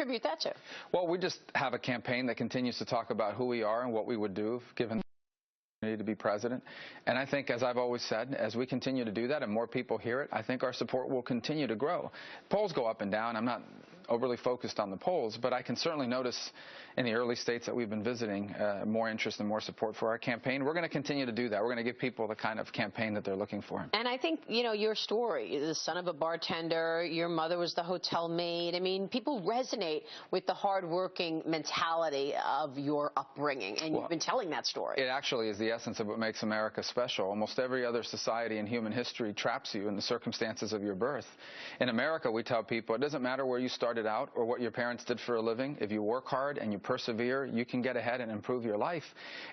attribute that to? Well, we just have a campaign that continues to talk about who we are and what we would do given to be president. And I think, as I've always said, as we continue to do that and more people hear it, I think our support will continue to grow. Polls go up and down. I'm not overly focused on the polls, but I can certainly notice in the early states that we've been visiting more interest and more support for our campaign. We're going to continue to do that. We're going to give people the kind of campaign that they're looking for. And I think, you know, your story, the son of a bartender, your mother was the hotel maid. I mean, people resonate with the hardworking mentality of your upbringing, and you've been telling that story. It actually is the essence of what makes America special. Almost every other society in human history traps you in the circumstances of your birth. In America, we tell people it doesn't matter where you started out or what your parents did for a living. If you work hard and you persevere, you can get ahead and improve your life.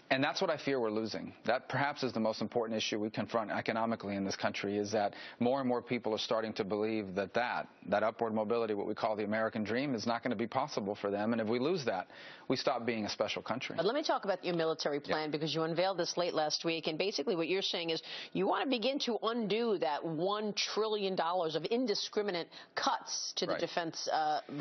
And that's what I fear we're losing. That perhaps is the most important issue we confront economically in this country, is that more and more people are starting to believe that that upward mobility, what we call the American dream, is not going to be possible for them. And if we lose that, we stop being a special country. But let me talk about your military plan, because you unveiled this late last week. And basically what you're saying is you want to begin to undo that $1 trillion of indiscriminate cuts to the defense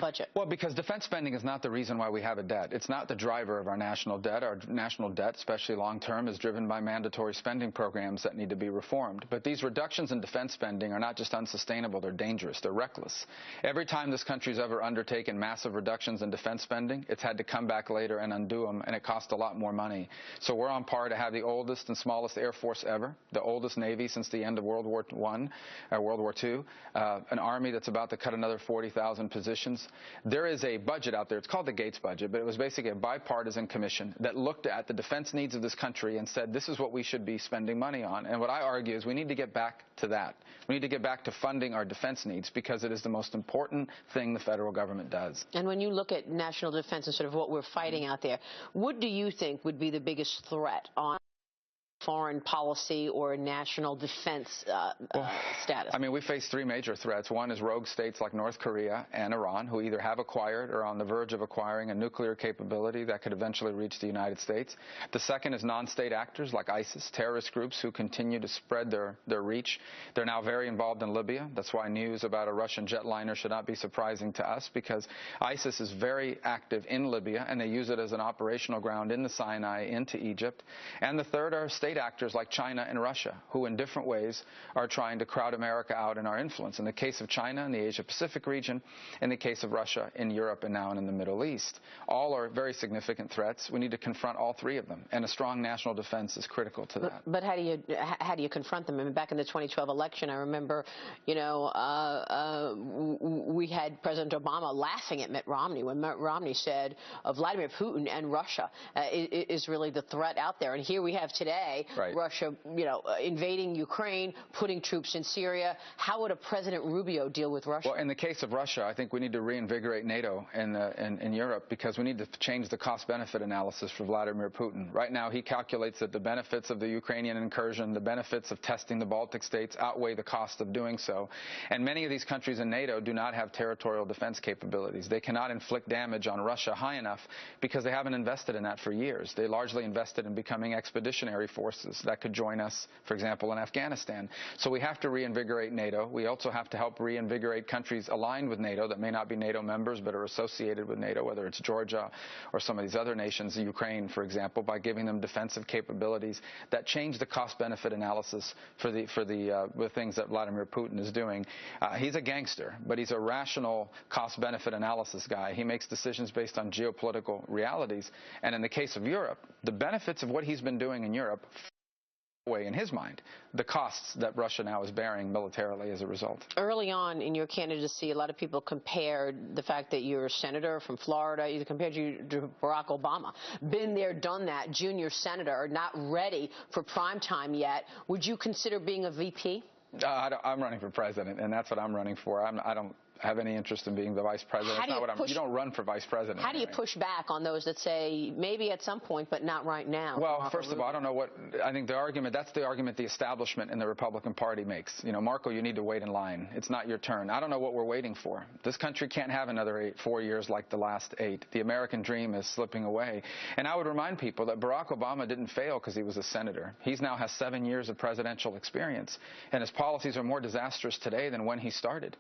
budget. Well, because defense spending is not the reason why we have a debt. It's not the driver of our national debt. Our national debt, especially long-term, is driven by mandatory spending programs that need to be reformed. But these reductions in defense spending are not just unsustainable, they're dangerous, they're reckless. Every time this country's ever undertaken massive reductions in defense spending, it's had to come back later and undo them, and it cost a lot more money. So we're on par to have the oldest and smallest Air Force ever, the oldest Navy since the end of World War I, or World War II, an Army that's about to cut another 40,000 positions. There is a budget out there, it's called the Gates budget, but it was basically a bipartisan commission that looked at the defense needs of this country and said, this is what we should be spending money on. And what I argue is we need to get back to that. We need to get back to funding our defense needs, because it is the most important thing the federal government does. And when you look at national defense and sort of what we're fighting out there, what do you think would be the biggest threat on foreign policy or national defense status? I mean, we face three major threats. One is rogue states like North Korea and Iran, who either have acquired or are on the verge of acquiring a nuclear capability that could eventually reach the United States. The second is non-state actors like ISIS, terrorist groups who continue to spread their reach. They're now very involved in Libya. That's why news about a Russian jetliner should not be surprising to us, because ISIS is very active in Libya, and they use it as an operational ground in the Sinai into Egypt. And the third are state actors like China and Russia, who in different ways are trying to crowd America out in our influence. In the case of China in the Asia-Pacific region, in the case of Russia in Europe, and now in the Middle East. All are very significant threats. We need to confront all three of them, and a strong national defense is critical to that. But how do you confront them? I mean, back in the 2012 election, I remember, you know, we had President Obama laughing at Mitt Romney when Mitt Romney said Vladimir Putin and Russia is really the threat out there. And here we have today Russia, you know, invading Ukraine, putting troops in Syria. How would a President Rubio deal with Russia? Well, in the case of Russia, I think we need to reinvigorate NATO in Europe, because we need to change the cost-benefit analysis for Vladimir Putin. Right now, he calculates that the benefits of the Ukrainian incursion, the benefits of testing the Baltic states outweigh the cost of doing so. And many of these countries in NATO do not have territorial defense capabilities. They cannot inflict damage on Russia high enough because they haven't invested in that for years. They largely invested in becoming expeditionary forces that could join us, for example, in Afghanistan. So we have to reinvigorate NATO. We also have to help reinvigorate countries aligned with NATO that may not be NATO members but are associated with NATO, whether it's Georgia or some of these other nations, Ukraine, for example, by giving them defensive capabilities that change the cost-benefit analysis for the things that Vladimir Putin is doing. He's a gangster, but he's a rational cost-benefit analysis guy. He makes decisions based on geopolitical realities. And in the case of Europe, the benefits of what he's been doing in Europe way in his mind the costs that Russia now is bearing militarily as a result. Early on in your candidacy, a lot of people compared the fact that you're a senator from Florida, either compared you to Barack Obama. Been there, done that, junior senator, not ready for prime time yet. Would you consider being a VP? I'm running for president, and that's what I'm running for. I don't have any interest in being the vice president. You don't run for vice president. How do you push back on those that say maybe at some point, but not right now? Well, first of all, I don't know what I think that's the argument the establishment in the Republican Party makes. You know, Marco, you need to wait in line. It's not your turn. I don't know what we're waiting for. This country can't have another 4 years like the last 8. The American dream is slipping away. And I would remind people that Barack Obama didn't fail because he was a senator. He now has 7 years of presidential experience, and his policies are more disastrous today than when he started.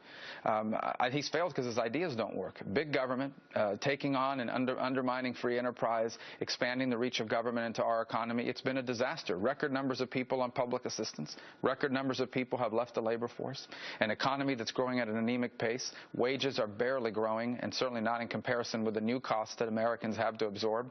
he's failed because his ideas don't work. Big government, taking on and undermining free enterprise, expanding the reach of government into our economy. It's been a disaster. Record numbers of people on public assistance. Record numbers of people have left the labor force. An economy that's growing at an anemic pace. Wages are barely growing, and certainly not in comparison with the new costs that Americans have to absorb.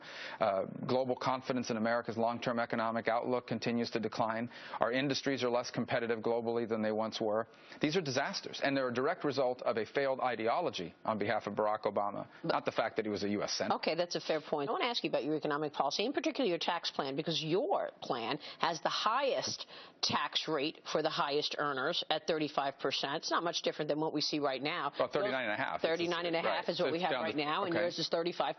Global confidence in America's long-term economic outlook continues to decline. Our industries are less competitive globally than they once were. These are disasters, and they're a direct result of a failed ideology on behalf of Barack Obama, not the fact that he was a U.S. Senator. Okay, that's a fair point. I want to ask you about your economic policy, in particular your tax plan, because your plan has the highest tax rate for the highest earners at 35%. It's not much different than what we see right now. Well, 39.5. 39.5 is what we have right now, and yours is 35%.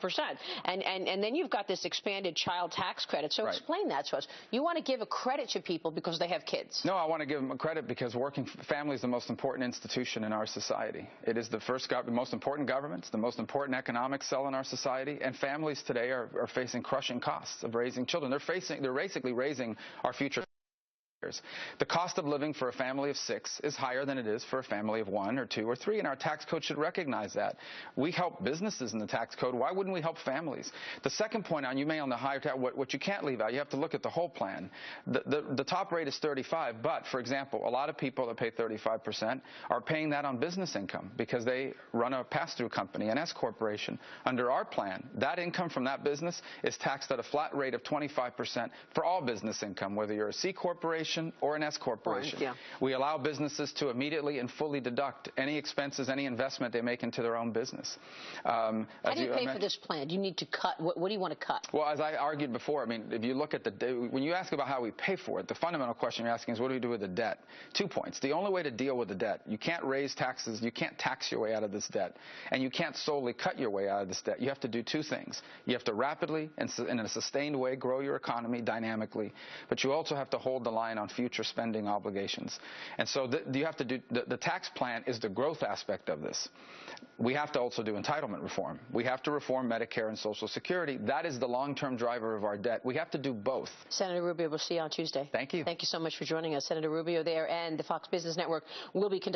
And then you've got this expanded child tax credit. So explain that to us. You want to give a credit to people because they have kids. No, I want to give them a credit because working family is the most important institution in our society. It is the most important government, it's the most important economic cell in our society, and families today are facing crushing costs of raising children. They're basically raising our future. The cost of living for a family of 6 is higher than it is for a family of 1 or 2 or 3, and our tax code should recognize that. We help businesses in the tax code. Why wouldn't we help families? The second point on the higher tax, what you can't leave out, you have to look at the whole plan. The top rate is 35, but, for example, a lot of people that pay 35% are paying that on business income because they run a pass-through company, an S corporation. Under our plan, that income from that business is taxed at a flat rate of 25% for all business income, whether you're a C corporation or an S corporation. Yeah. We allow businesses to immediately and fully deduct any expenses, any investment they make into their own business. How do you pay for this plan? Do you need to cut? What do you want to cut? Well, as I argued before, I mean, if you look at when you ask about how we pay for it, the fundamental question you're asking is what do we do with the debt? 2 points. The only way to deal with the debt, you can't raise taxes, you can't tax your way out of this debt, and you can't solely cut your way out of this debt. You have to do 2 things. You have to rapidly and in a sustained way grow your economy dynamically, but you also have to hold the line on future spending obligations. And so you have to do the tax plan is the growth aspect of this. We have to also do entitlement reform. We have to reform Medicare and Social Security. That is the long-term driver of our debt. We have to do both. Senator Rubio, we'll see you on Tuesday. Thank you. Thank you so much for joining us. Senator Rubio there, and the Fox Business Network will be conducting